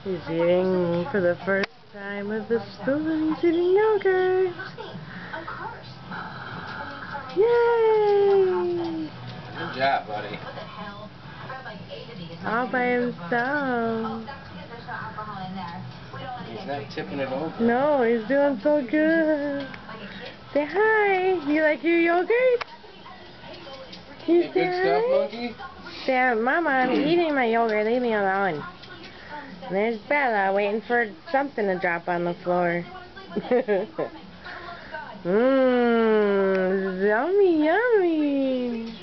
He's eating for the first time with the spoon. He's eating yogurt. Yay! Good job, buddy. All by himself. He's not tipping it over. No, he's doing so good. Say hi. You like your yogurt? You Hey, good stuff, monkey? Say, Mama, I'm eating my yogurt. Leave me alone. And there's Bella waiting for something to drop on the floor. Mmm, yummy, yummy.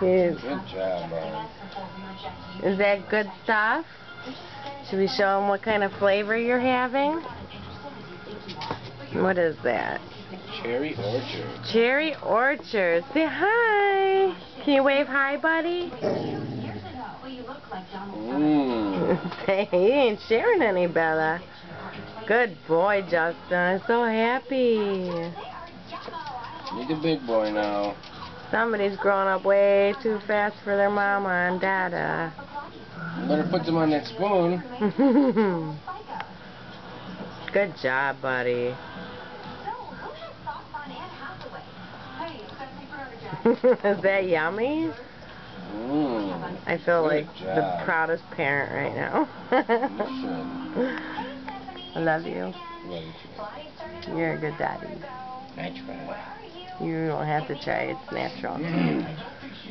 Good job, buddy. Is that good stuff? Should we show them what kind of flavor you're having? What is that? Cherry Orchard. Cherry Orchard. Say hi. Can you wave hi, buddy? Say, he ain't sharing any, Bella. Good boy, Justin. I'm so happy. He's a big boy now. Somebody's growing up way too fast for their mama and dada. You better put them on that spoon. Good job, buddy. Is that yummy? I feel like the proudest parent right now. I love you. Love you too. You're a good daddy. I try. You don't have to try, it's natural.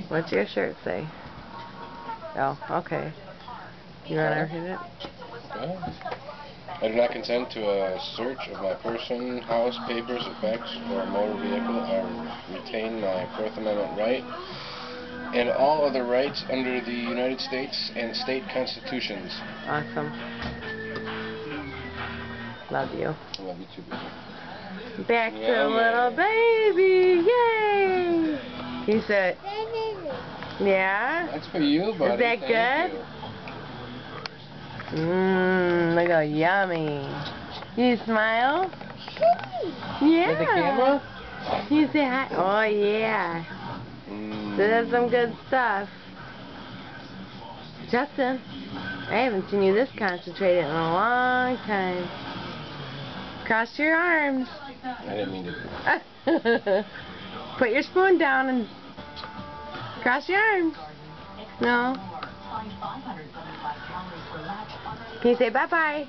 What's your shirt say? Oh, okay. You wanna read it? I do not consent to a search of my person, house, papers, effects, or motor vehicle. I retain my Fourth Amendment right and all other rights under the United States and state constitutions. Awesome. Love you. I love you too, baby. Back to little baby. Yay! He said, yeah? That's for you, buddy. Is that good? Look how yummy. You smile? Yeah. With the camera? You say hi? Oh, yeah. So that's some good stuff. Justin, I haven't seen you this concentrated in a long time. Cross your arms. I didn't mean to. Put your spoon down and cross your arms. No. Can you say bye-bye?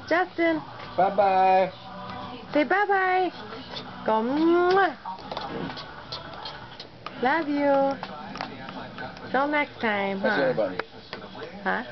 Justin. Bye-bye. Say bye-bye. Go mwah. Love you. Till next time, That's huh? everybody. Huh?